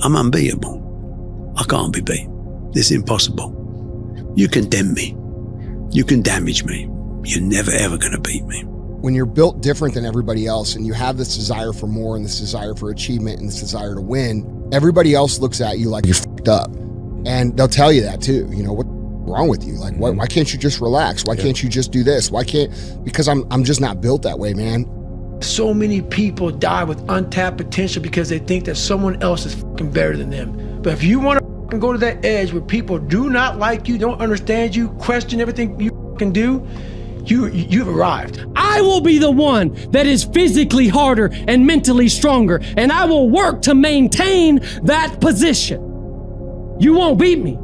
I'm unbeatable. I can't be beat. It's impossible. You condemn me. You can damage me. You're never, ever going to beat me. When you're built different than everybody else and you have this desire for more and this desire for achievement and this desire to win, everybody else looks at you like you're fucked up. And they'll tell you that too. You know, what's wrong with you? Like, why can't you just relax? Why can't you just do this? Why can't, because I'm just not built that way, man. So many people die with untapped potential because they think that someone else is fucking better than them. But if you want to go to that edge where people do not like you, don't understand you, question everything you can do, you've arrived. I will be the one that is physically harder and mentally stronger, and I will work to maintain that position. You won't beat me.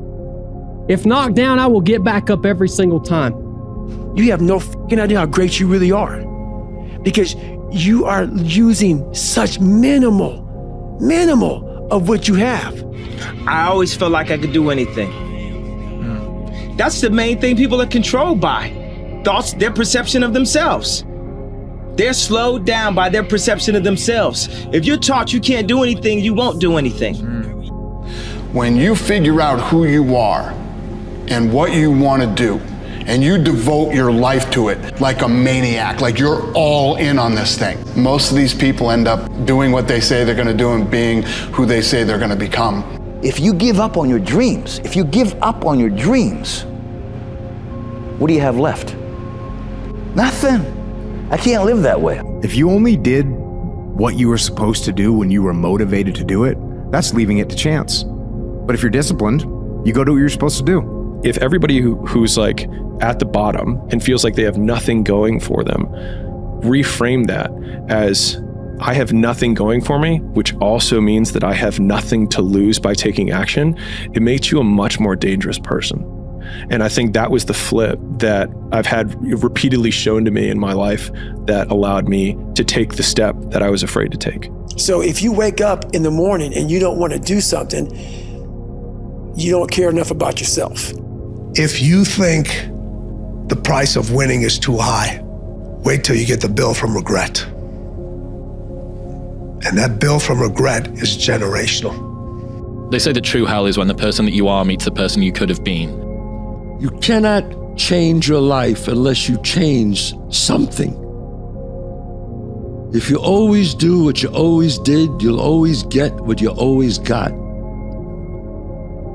If knocked down, I will get back up every single time. You have no fucking idea how great you really are, because you are using such minimal of what you have. I always felt like I could do anything. That's the main thing people are controlled by. Thoughts, their perception of themselves. They're slowed down by their perception of themselves. If you're taught you can't do anything, you won't do anything. When you figure out who you are and what you want to do, and you devote your life to it like a maniac, like you're all in on this thing, most of these people end up doing what they say they're going to do and being who they say they're going to become. If you give up on your dreams, what do you have left? Nothing. I can't live that way. If you only did what you were supposed to do when you were motivated to do it, that's leaving it to chance. But if you're disciplined, you go do what you're supposed to do. If everybody who's like at the bottom and feels like they have nothing going for them, reframe that as I have nothing going for me, which also means that I have nothing to lose by taking action, it makes you a much more dangerous person. And I think that was the flip that I've had repeatedly shown to me in my life that allowed me to take the step that I was afraid to take. So if you wake up in the morning and you don't want to do something, you don't care enough about yourself. If you think the price of winning is too high, wait till you get the bill from regret. And that bill from regret is generational. They say the true hell is when the person that you are meets the person you could have been. You cannot change your life unless you change something. If you always do what you always did, you'll always get what you always got.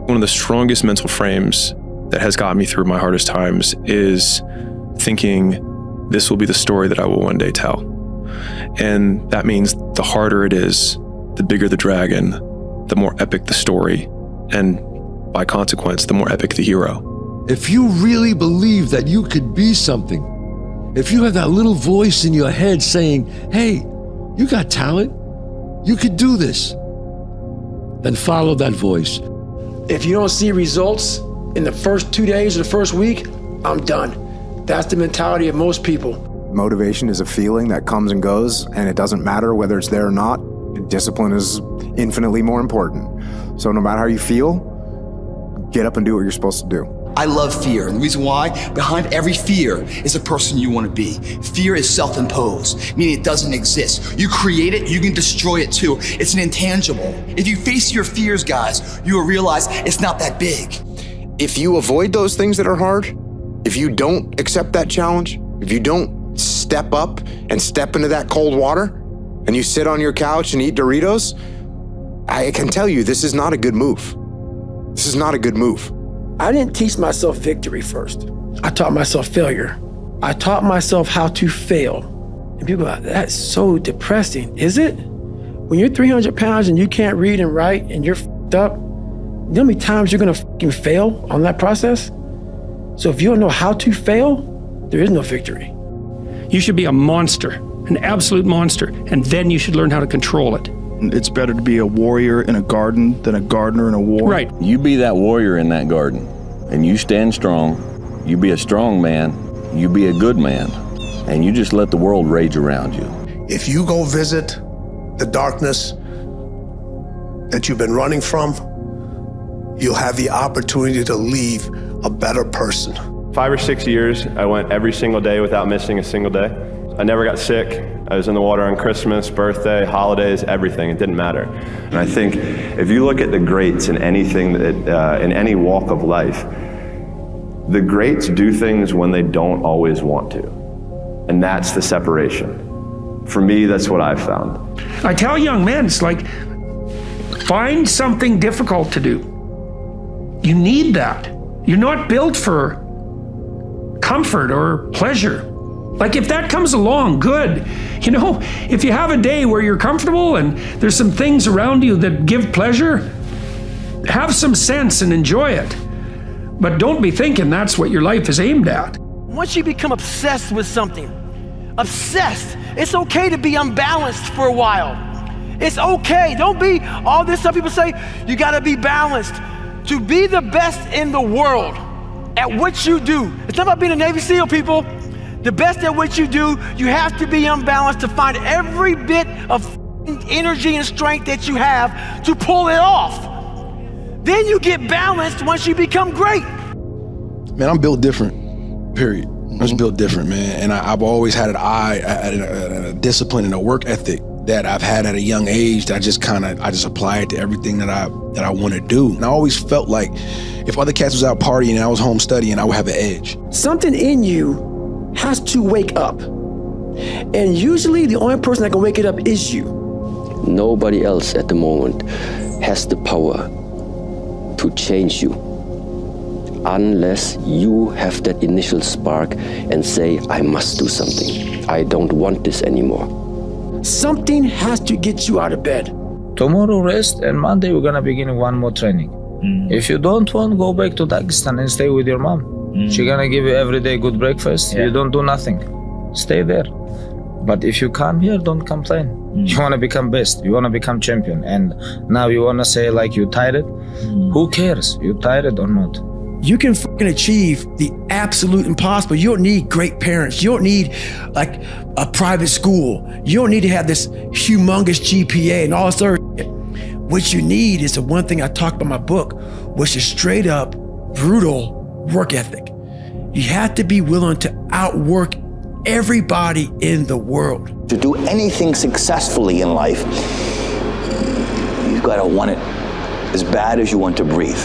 One of the strongest mental frames that has got me through my hardest times is thinking this will be the story that I will one day tell. And that means the harder it is, the bigger the dragon, the more epic the story, and by consequence, the more epic the hero. If you really believe that you could be something, if you have that little voice in your head saying, hey, you got talent, you could do this, then follow that voice. If you don't see results in the first 2 days or the first week, I'm done. That's the mentality of most people. Motivation is a feeling that comes and goes, and it doesn't matter whether it's there or not. Discipline is infinitely more important. So no matter how you feel, get up and do what you're supposed to do. I love fear, and the reason why, behind every fear is a person you want to be. Fear is self-imposed, meaning it doesn't exist. You create it, you can destroy it too. It's an intangible. If you face your fears, guys, you will realize it's not that big. If you avoid those things that are hard, if you don't accept that challenge, if you don't step up and step into that cold water, and you sit on your couch and eat Doritos, I can tell you this is not a good move. This is not a good move. I didn't teach myself victory first. I taught myself failure. I taught myself how to fail. And people are like, that's so depressing. Is it? When you're 300 pounds and you can't read and write and you're f***ed up, you know how many times you're gonna f***ing fail on that process? So if you don't know how to fail, there is no victory. You should be a monster, an absolute monster, and then you should learn how to control it. It's better to be a warrior in a garden than a gardener in a war. Right. You be that warrior in that garden, and you stand strong. You be a strong man. You be a good man, and you just let the world rage around you. If you go visit the darkness that you've been running from, you'll have the opportunity to leave a better person. 5 or 6 years, I went every single day without missing a single day. I never got sick. I was in the water on Christmas, birthday, holidays, everything. It didn't matter. And I think if you look at the greats in anything that, in any walk of life, the greats do things when they don't always want to. And that's the separation. For me, that's what I've found. I tell young men, it's like, find something difficult to do. You need that. You're not built for comfort or pleasure. Like if that comes along, good. You know, if you have a day where you're comfortable and there's some things around you that give pleasure, have some sense and enjoy it. But don't be thinking that's what your life is aimed at. Once you become obsessed with something, obsessed, it's okay to be unbalanced for a while. It's okay. Don't be all this stuff people say, you gotta be balanced. To be the best in the world at what you do. It's not about being a Navy SEAL, people. The best at what you do, you have to be unbalanced to find every bit of energy and strength that you have to pull it off. Then you get balanced once you become great. Man, I'm built different, period. I'm just built different, man. And I've always had an eye, a discipline and a work ethic that I've had at a young age that I just apply it to everything that I want to do. And I always felt like if other cats was out partying and I was home studying, I would have an edge. Something in you has to wake up. And usually the only person that can wake it up is you. Nobody else at the moment has the power to change you unless you have that initial spark and say, I must do something. I don't want this anymore. Something has to get you out of bed. Tomorrow rest, and Monday we're gonna begin one more training. If you don't want, go back to Dagestan and stay with your mom. She's gonna give you every day good breakfast. You don't do nothing. Stay there. But if you come here, don't complain. You wanna become best. You wanna become champion. And now you wanna say like you tired? Who cares? You tired or not? You can fucking achieve the absolute impossible. You don't need great parents. You don't need like a private school. You don't need to have this humongous GPA and all this other shit. What you need is the one thing I talked about in my book, which is straight up brutal work ethic. You have to be willing to outwork everybody in the world. To do anything successfully in life, you've got to want it as bad as you want to breathe.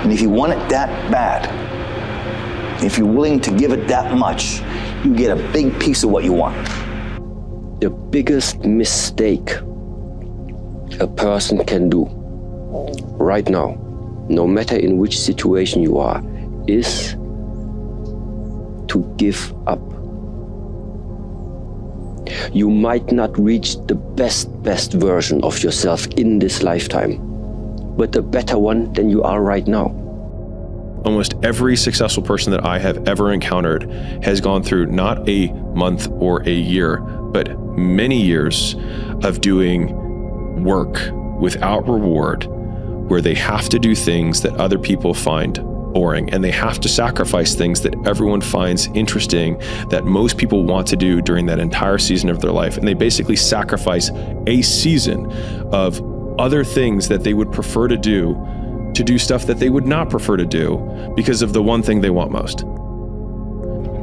And if you want it that bad, if you're willing to give it that much, you get a big piece of what you want. The biggest mistake a person can do right now, no matter in which situation you are, is to give up. You might not reach the best version of yourself in this lifetime, but a better one than you are right now. Almost every successful person that I have ever encountered has gone through not a month or a year, but many years of doing work without reward, where they have to do things that other people find boring, and they have to sacrifice things that everyone finds interesting, that most people want to do during that entire season of their life. And they basically sacrifice a season of other things that they would prefer to do stuff that they would not prefer to do because of the one thing they want most.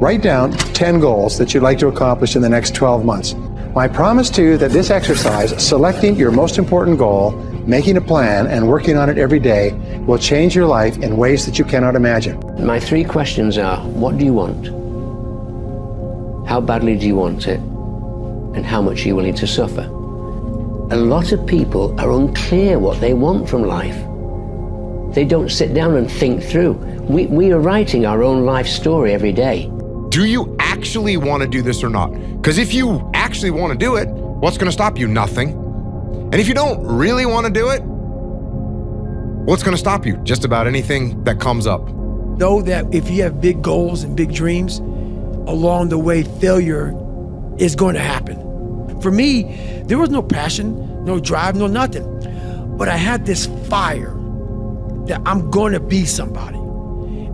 Write down 10 goals that you'd like to accomplish in the next 12 months. My promise to you that this exercise, selecting your most important goal, making a plan, and working on it every day, will change your life in ways that you cannot imagine. My 3 questions are, what do you want? How badly do you want it? And how much are you willing to suffer? A lot of people are unclear what they want from life. They don't sit down and think through. We are writing our own life story every day. Do you actually want to do this or not? Because if you actually want to do it, what's going to stop you? Nothing. And if you don't really want to do it, what's going to stop you? Just about anything that comes up. Know that if you have big goals and big dreams, along the way, failure is going to happen. For me, there was no passion, no drive, no nothing. But I had this fire that I'm going to be somebody.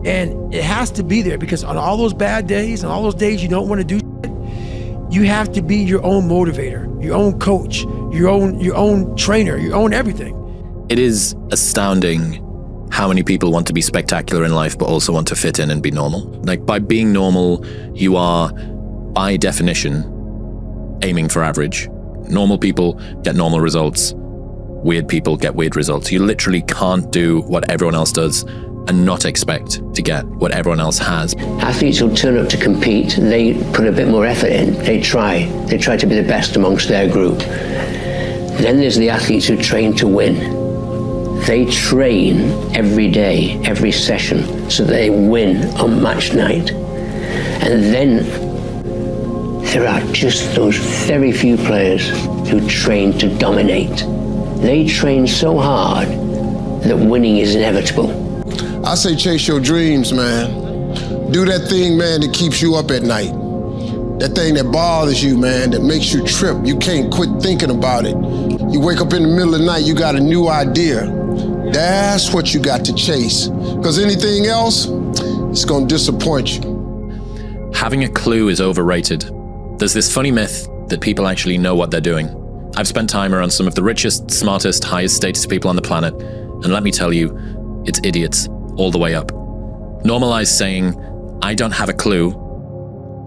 And it has to be there because on all those bad days and all those days you don't want to do shit, you have to be your own motivator, your own coach, your own trainer, your own everything. It is astounding how many people want to be spectacular in life but also want to fit in and be normal. Like, by being normal, you are, by definition, aiming for average. Normal people get normal results. Weird people get weird results. You literally can't do what everyone else does and not expect to get what everyone else has. Athletes who turn up to compete, they put a bit more effort in. They try to be the best amongst their group. Then there's the athletes who train to win. They train every day, every session, so they win on match night. And then there are just those very few players who train to dominate. They train so hard that winning is inevitable. I say chase your dreams, man. Do that thing, man, that keeps you up at night. That thing that bothers you, man, that makes you trip. You can't quit thinking about it. You wake up in the middle of the night, you got a new idea. That's what you got to chase. Because anything else, it's gonna disappoint you. Having a clue is overrated. There's this funny myth that people actually know what they're doing. I've spent time around some of the richest, smartest, highest status people on the planet, and let me tell you, it's idiots all the way up. Normalize saying, I don't have a clue,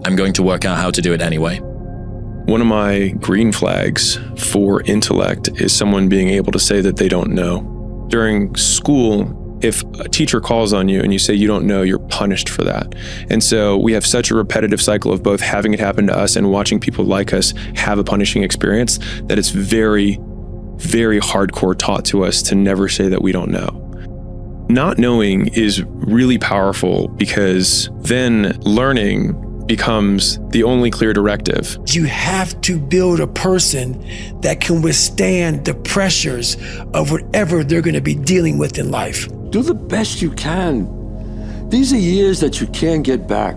I'm going to work out how to do it anyway. One of my green flags for intellect is someone being able to say that they don't know. During school, if a teacher calls on you and you say you don't know, you're punished for that. And so we have such a repetitive cycle of both having it happen to us and watching people like us have a punishing experience that it's very, very hardcore taught to us to never say that we don't know. Not knowing is really powerful because then learning becomes the only clear directive. You have to build a person that can withstand the pressures of whatever they're going to be dealing with in life. Do the best you can. These are years that you can't get back.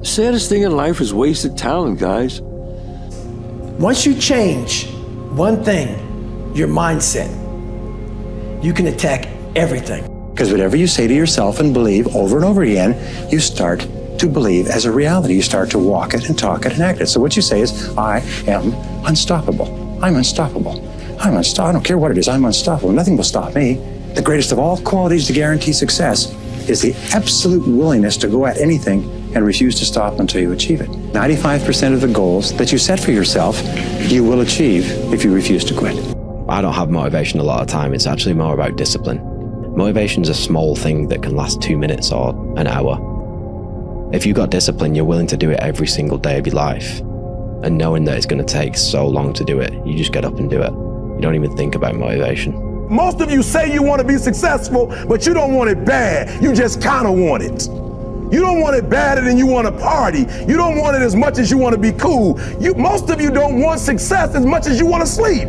Saddest thing in life is wasted talent, guys. Once you change one thing, your mindset, you can attack everything. Because whatever you say to yourself and believe over and over again, you start to believe as a reality. You start to walk it and talk it and act it. So what you say is, I am unstoppable. I'm unstoppable. I don't care what it is, I'm unstoppable. Nothing will stop me. The greatest of all qualities to guarantee success is the absolute willingness to go at anything and refuse to stop until you achieve it. 95% of the goals that you set for yourself, you will achieve if you refuse to quit. I don't have motivation a lot of time. It's actually more about discipline. Motivation's a small thing that can last 2 minutes or an hour. If you've got discipline, you're willing to do it every single day of your life. And knowing that it's going to take so long to do it, you just get up and do it. You don't even think about motivation. Most of you say you want to be successful, but you don't want it bad. You just kind of want it. You don't want it badder than you want to party. You don't want it as much as you want to be cool. Most of you don't want success as much as you want to sleep.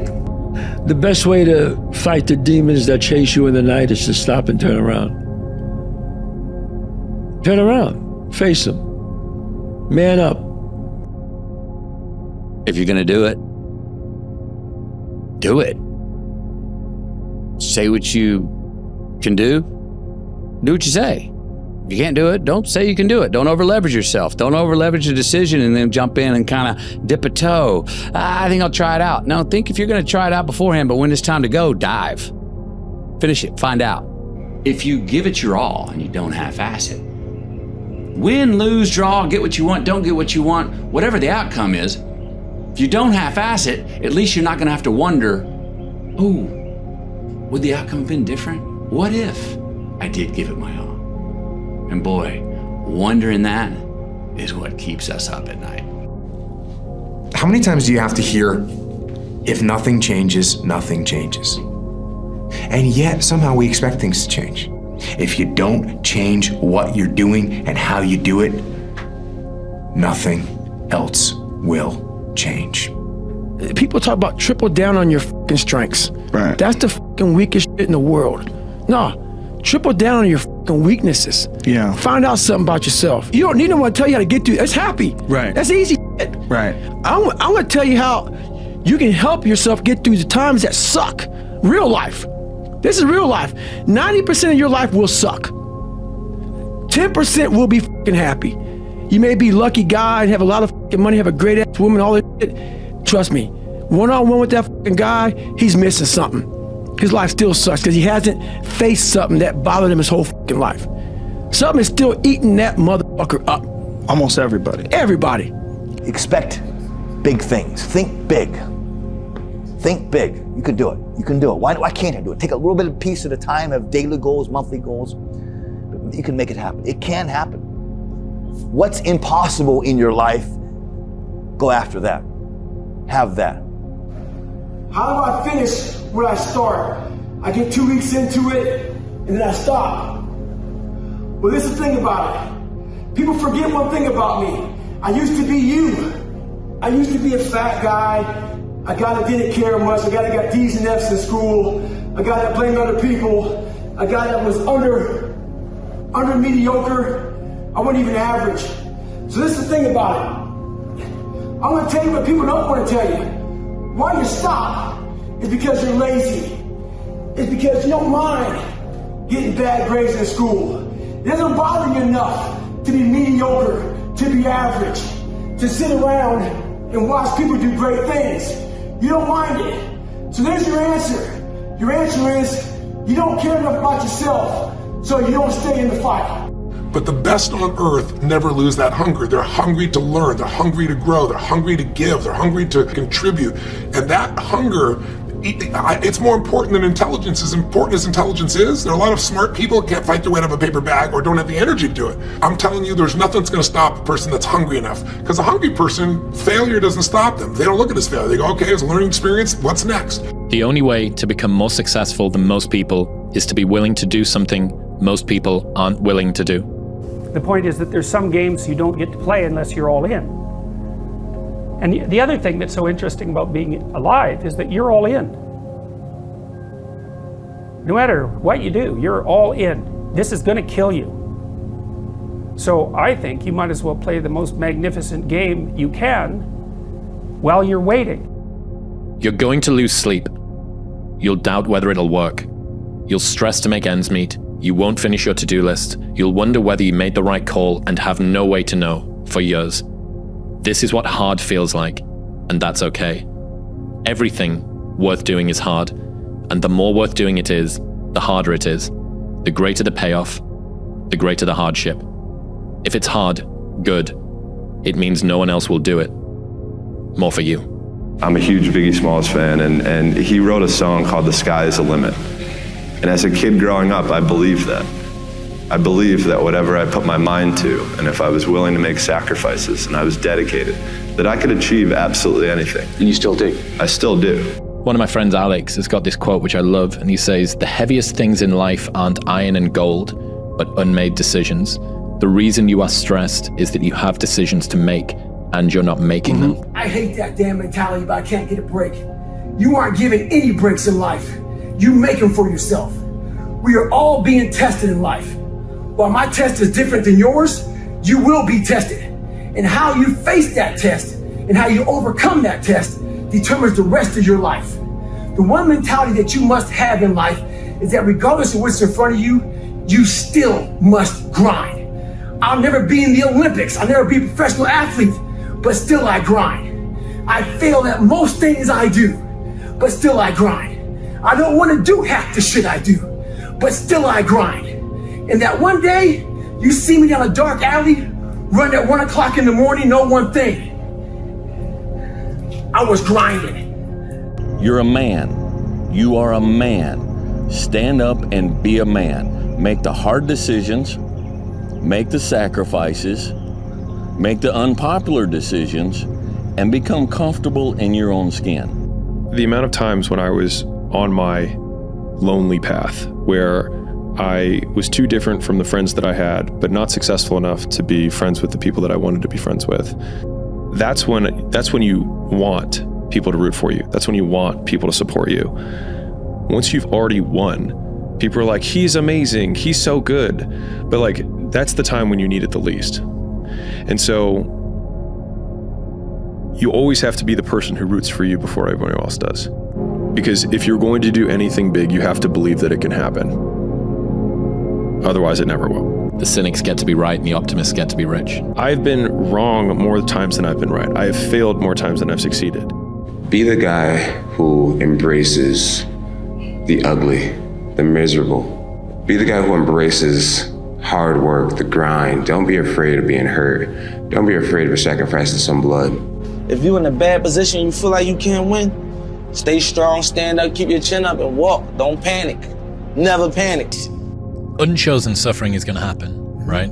The best way to fight the demons that chase you in the night is to stop and turn around. Turn around, face them, man up. If you're gonna do it, do it. Say what you can do what you say. If you can't do it, don't say you can do it. Don't over-leverage yourself. Don't over-leverage a decision and then jump in and kind of dip a toe. I think I'll try it out. No, think if you're going to try it out beforehand, but when it's time to go, dive. Finish it, find out. If you give it your all and you don't half-ass it, win, lose, draw, get what you want, don't get what you want, whatever the outcome is, if you don't half-ass it, at least you're not going to have to wonder, oh, would the outcome have been different? What if I did give it my all? And boy, wondering that is what keeps us up at night. How many times do you have to hear, if nothing changes, nothing changes? And yet, somehow we expect things to change. If you don't change what you're doing and how you do it, nothing else will change. People talk about triple down on your fucking strengths. Right. That's the fucking weakest shit in the world. No, triple down on your fucking weaknesses. Yeah. Find out something about yourself. You don't need no one to tell you how to get through. It's happy. Right. That's easy shit. Right. I'm gonna tell you how you can help yourself get through the times that suck. Real life. This is real life. 90% of your life will suck. 10% will be fucking happy. You may be a lucky guy and have a lot of fucking money, have a great ass woman, all that shit. Trust me, one-on-one with that fucking guy, he's missing something. His life still sucks because he hasn't faced something that bothered him his whole fucking life. Something is still eating that motherfucker up. Almost everybody. Everybody. Expect big things. Think big. Think big. You can do it. You can do it. Why can't I do it? Take a little bit of piece at a time, have daily goals, monthly goals. You can make it happen. It can happen. What's impossible in your life, go after that. Have that. How do I finish what I start? I get 2 weeks into it, and then I stop. Well, this is the thing about it. People forget one thing about me. I used to be you. I used to be a fat guy, a guy that didn't care much, a guy that got D's and F's in school, a guy that blamed other people, a guy that was under mediocre. I wasn't even average. So this is the thing about it. I'm gonna tell you what people don't want to tell you. Why you stop is because you're lazy. It's because you don't mind getting bad grades in school. It doesn't bother you enough to be mediocre, to be average, to sit around and watch people do great things. You don't mind it. So there's your answer. Your answer is you don't care enough about yourself, so you don't stay in the fight. But the best on earth never lose that hunger. They're hungry to learn, they're hungry to grow, they're hungry to give, they're hungry to contribute. And that hunger, it's more important than intelligence. As important as intelligence is, there are a lot of smart people that can't fight their way out of a paper bag or don't have the energy to do it. I'm telling you, there's nothing that's gonna stop a person that's hungry enough. Because a hungry person, failure doesn't stop them. They don't look at it as failure. They go, okay, it's a learning experience, what's next? The only way to become more successful than most people is to be willing to do something most people aren't willing to do. The point is that there's some games you don't get to play unless you're all in. And the other thing that's so interesting about being alive is that you're all in. No matter what you do, you're all in. This is going to kill you. So I think you might as well play the most magnificent game you can while you're waiting. You're going to lose sleep. You'll doubt whether it'll work. You'll stress to make ends meet. You won't finish your to-do list. You'll wonder whether you made the right call and have no way to know for years. This is what hard feels like, and that's okay. Everything worth doing is hard, and the more worth doing it is, the harder it is. The greater the payoff, the greater the hardship. If it's hard, good. It means no one else will do it. More for you. I'm a huge Biggie Smalls fan, and he wrote a song called "The Sky Is the Limit." And as a kid growing up, I believed that. I believed that whatever I put my mind to, and if I was willing to make sacrifices and I was dedicated, that I could achieve absolutely anything. And you still do? I still do. One of my friends, Alex, has got this quote which I love, and he says, "The heaviest things in life aren't iron and gold, but unmade decisions. The reason you are stressed is that you have decisions to make, and you're not making them." I hate that damn mentality, but I can't get a break. You aren't given any breaks in life. You make them for yourself. We are all being tested in life. While my test is different than yours, you will be tested. And how you face that test and how you overcome that test determines the rest of your life. The one mentality that you must have in life is that regardless of what's in front of you, you still must grind. I'll never be in the Olympics. I'll never be a professional athlete, but still I grind. I fail at most things I do, but still I grind. I don't want to do half the shit I do, but still I grind. And that one day, you see me down a dark alley, run at 1 o'clock in the morning, know one thing. I was grinding. You're a man. You are a man. Stand up and be a man. Make the hard decisions, make the sacrifices, make the unpopular decisions, and become comfortable in your own skin. The amount of times when I was on my lonely path where I was too different from the friends that I had, but not successful enough to be friends with the people that I wanted to be friends with. That's when you want people to root for you. That's when you want people to support you. Once you've already won, people are like, he's amazing, he's so good. But like, that's the time when you need it the least. And so you always have to be the person who roots for you before everyone else does. Because if you're going to do anything big, you have to believe that it can happen. Otherwise, it never will. The cynics get to be right and the optimists get to be rich. I've been wrong more times than I've been right. I have failed more times than I've succeeded. Be the guy who embraces the ugly, the miserable. Be the guy who embraces hard work, the grind. Don't be afraid of being hurt. Don't be afraid of sacrificing some blood. If you're in a bad position, you feel like you can't win, stay strong, stand up, keep your chin up, and walk. Don't panic. Never panic. Unchosen suffering is going to happen, right?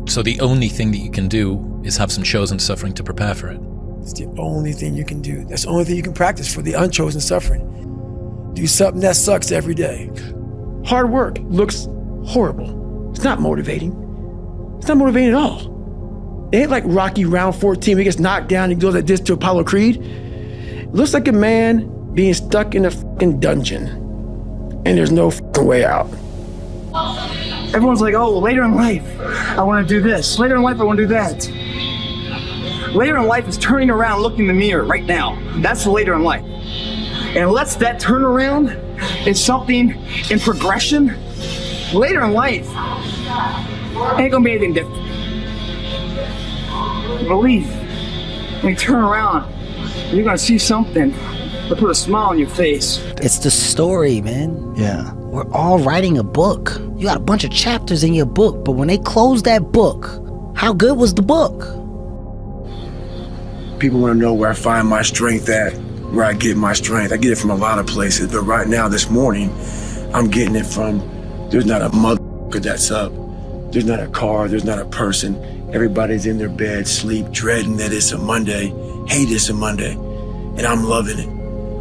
So the only thing that you can do is have some chosen suffering to prepare for it. It's the only thing you can do. That's the only thing you can practice for the unchosen suffering. Do something that sucks every day. Hard work looks horrible. It's not motivating. It's not motivating at all. It ain't like Rocky round 14, he gets knocked down and goes like this to Apollo Creed. It looks like a man being stuck in a fucking dungeon and there's no fucking way out. Everyone's like, oh, later in life, I want to do this. Later in life, I want to do that. Later in life is turning around, looking in the mirror right now. That's the later in life. And unless that turnaround is something in progression, later in life ain't gonna be anything different. Believe, when you turn around, you're gonna see something that put a smile on your face. It's the story, man. Yeah. We're all writing a book. You got a bunch of chapters in your book, but when they close that book, how good was the book? People want to know where I find my strength at, where I get my strength. I get it from a lot of places, but right now, this morning, I'm getting it from, there's not a motherfucker that's up. There's not a car, there's not a person. Everybody's in their bed, sleep, dreading that it's a Monday, hate it's a Monday, and I'm loving it.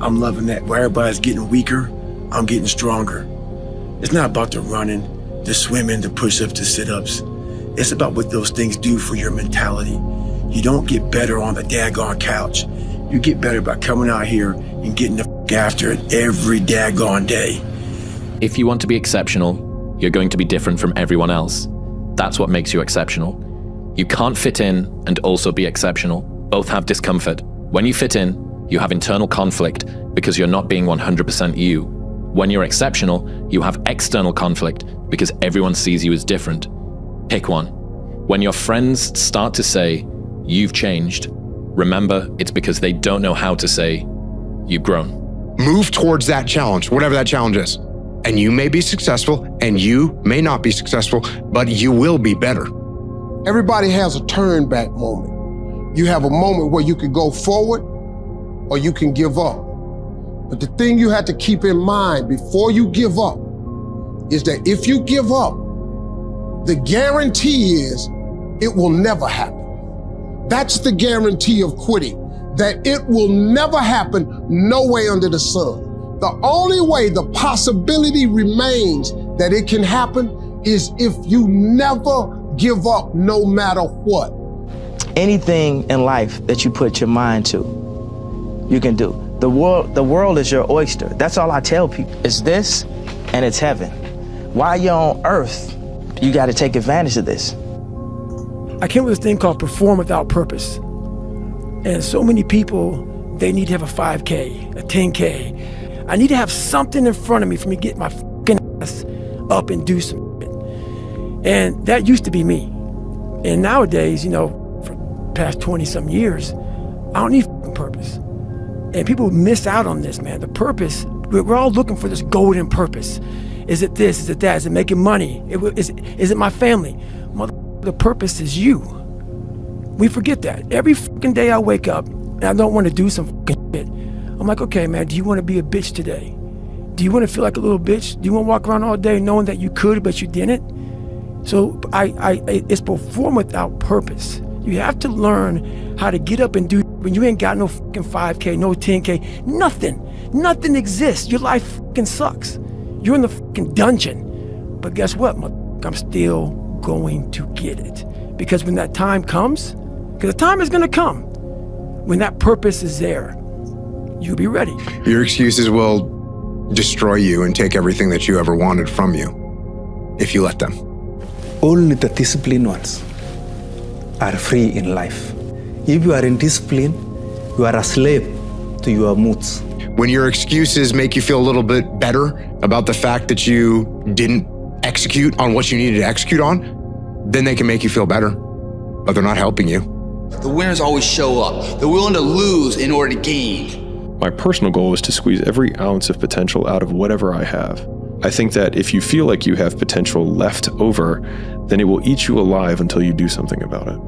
I'm loving that. Where everybody's getting weaker, I'm getting stronger. It's not about the running, the swimming, the push-ups, the sit-ups. It's about what those things do for your mentality. You don't get better on the daggone couch. You get better by coming out here and getting the f after it every daggone day. If you want to be exceptional, you're going to be different from everyone else. That's what makes you exceptional. You can't fit in and also be exceptional. Both have discomfort. When you fit in, you have internal conflict because you're not being 100% you. When you're exceptional, you have external conflict because everyone sees you as different. Pick one. When your friends start to say, you've changed, remember it's because they don't know how to say, you've grown. Move towards that challenge, whatever that challenge is. And you may be successful and you may not be successful, but you will be better. Everybody has a turn back moment. You have a moment where you can go forward or you can give up. But the thing you have to keep in mind before you give up is that if you give up, the guarantee is it will never happen. That's the guarantee of quitting, that it will never happen no way under the sun. The only way the possibility remains that it can happen is if you never give up no matter what. Anything in life that you put your mind to, you can do. The world is your oyster. That's all I tell people. It's this and it's heaven. While you're on earth, you got to take advantage of this. I came with this thing called perform without purpose. And so many people, they need to have a 5K, a 10K. I need to have something in front of me for me to get my fucking ass up and do some shit. And that used to be me. And nowadays, you know, for the past 20-some years, I don't need fucking purpose. And people miss out on this, man. The purpose, we're all looking for this golden purpose. Is it this? Is it that? Is it making money? Is it my family? The purpose is you. We forget that. Every fucking day I wake up and I don't want to do some fucking shit. I'm like, okay, man, do you want to be a bitch today? Do you want to feel like a little bitch? Do you want to walk around all day knowing that you could, but you didn't? So it's perform without purpose. You have to learn how to get up and do when you ain't got no fucking 5K, no 10K, nothing. Nothing exists. Your life fucking sucks. You're in the fucking dungeon. But guess what? I'm still going to get it. Because when that time comes, because the time is going to come, when that purpose is there, you'll be ready. Your excuses will destroy you and take everything that you ever wanted from you, if you let them. Only the disciplined ones are free in life. If you are in discipline, you are a slave to your moods. When your excuses make you feel a little bit better about the fact that you didn't execute on what you needed to execute on, then they can make you feel better, but they're not helping you. The winners always show up. They're willing to lose in order to gain. My personal goal is to squeeze every ounce of potential out of whatever I have. I think that if you feel like you have potential left over, then it will eat you alive until you do something about it.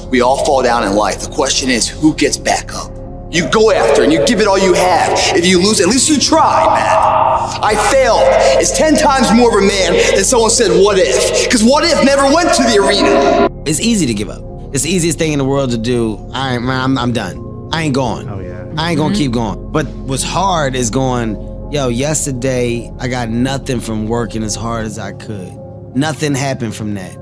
We all fall down in life. The question is, who gets back up? You go after and you give it all you have. If you lose, at least you try, man. I failed. It's 10 times more of a man than someone said, what if? Because what if never went to the arena. It's easy to give up. It's the easiest thing in the world to do. All right, man, I'm done. I ain't going. Oh, yeah. I ain't gonna keep going. But what's hard is going, yo, yesterday I got nothing from working as hard as I could. Nothing happened from that.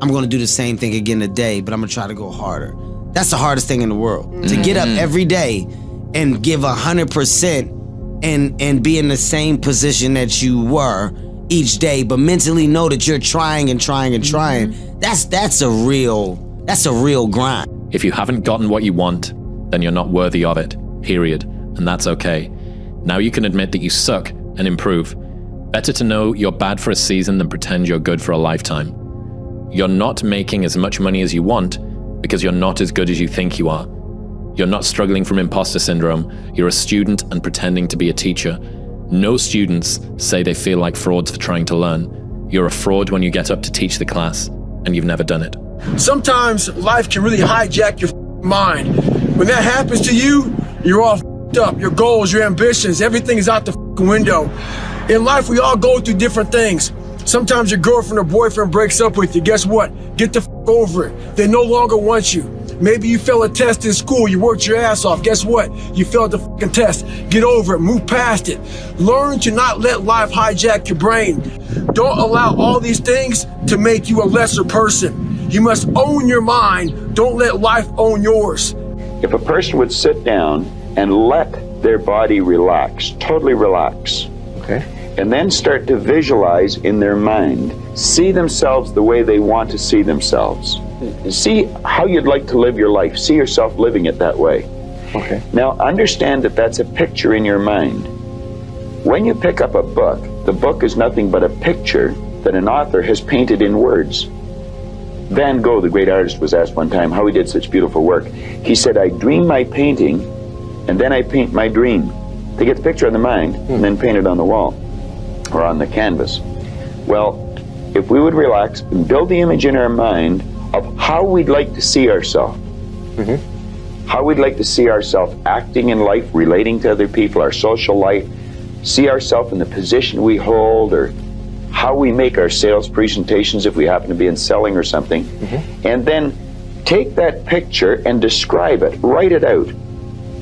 I'm gonna do the same thing again today, but I'm gonna try to go harder. That's the hardest thing in the world. To get up every day and give 100% and be in the same position that you were each day, but mentally know that you're trying and trying and trying. That's a real grind. If you haven't gotten what you want, then you're not worthy of it, period. And that's okay. Now you can admit that you suck and improve. Better to know you're bad for a season than pretend you're good for a lifetime. You're not making as much money as you want because you're not as good as you think you are. You're not struggling from imposter syndrome. You're a student and pretending to be a teacher. No students say they feel like frauds for trying to learn. You're a fraud when you get up to teach the class, and you've never done it. Sometimes life can really hijack your mind. When that happens to you, you're all up. Your goals, your ambitions, everything is out the window. In life, we all go through different things. Sometimes your girlfriend or boyfriend breaks up with you. Guess what? Get the over it. They no longer want you. Maybe you failed a test in school. You worked your ass off. Guess what? You failed the test. Get over it. Move past it. Learn to not let life hijack your brain. Don't allow all these things to make you a lesser person. You must own your mind. Don't let life own yours. If a person would sit down and let their body relax, totally relax, okay, and then start to visualize in their mind, see themselves the way they want to see themselves. See how you'd like to live your life. See yourself living it that way. Okay. Now understand that that's a picture in your mind. When you pick up a book, the book is nothing but a picture that an author has painted in words. Van Gogh, the great artist, was asked one time how he did such beautiful work. He said, I dream my painting and then I paint my dream. They get the picture in the mind and then paint it on the wall or on the canvas. Well, if we would relax and build the image in our mind of how we'd like to see ourselves, how we'd like to see ourselves acting in life, relating to other people, our social life, see ourselves in the position we hold, or how we make our sales presentations if we happen to be in selling or something, and then take that picture and describe it, write it out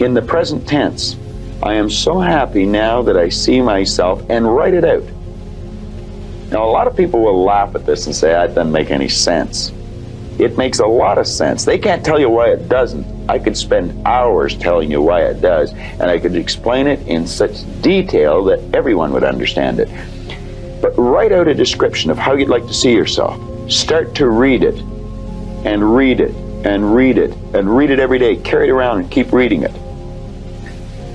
in the present tense. I am so happy now that I see myself, and write it out. Now, a lot of people will laugh at this and say, that doesn't make any sense. It makes a lot of sense. They can't tell you why it doesn't. I could spend hours telling you why it does, and I could explain it in such detail that everyone would understand it. But write out a description of how you'd like to see yourself. Start to read it, and read it, and read it, and read it every day. Carry it around and keep reading it.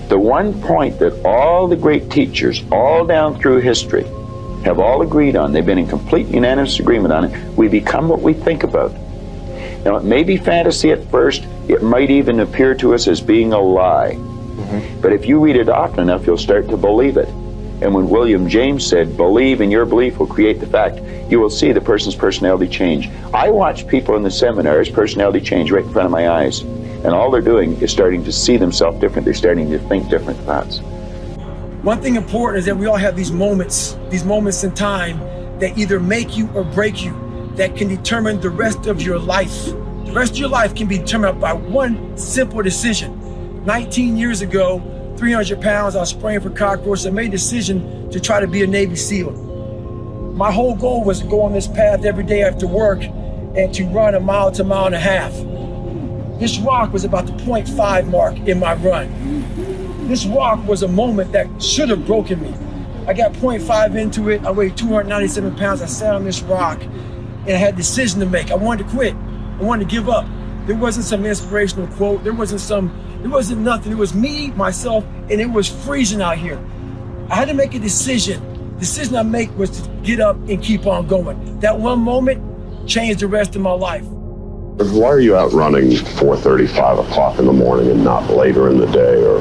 The one point that all the great teachers, all down through history, have all agreed on, they've been in complete unanimous agreement on it, we become what we think about. Now, it may be fantasy at first, it might even appear to us as being a lie. But if you read it often enough, you'll start to believe it. And when William James said, believe and your belief will create the fact, you will see the person's personality change. I watch people in the seminars, personality change right in front of my eyes. And all they're doing is starting to see themselves different. They're starting to think different thoughts. One thing important is that we all have these moments in time that either make you or break you, that can determine the rest of your life. The rest of your life can be determined by one simple decision. 19 years ago, 300 pounds, I was spraying for cockroaches. I made a decision to try to be a Navy SEAL. My whole goal was to go on this path every day after work and to run 1 mile to 1.5 miles. This rock was about the 0.5 mark in my run. This rock was a moment that should have broken me. I got 0.5 into it. I weighed 297 pounds. I sat on this rock and I had a decision to make. I wanted to quit. I wanted to give up. There wasn't some inspirational quote. There wasn't nothing. It was me, myself, and it was freezing out here. I had to make a decision. The decision I made was to get up and keep on going. That one moment changed the rest of my life. Why are you out running 4:30, 5 o'clock in the morning and not later in the day or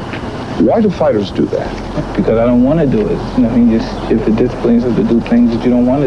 Why do fighters do that? Because I don't want to do it. You know, if it disciplines us to do things that you don't want to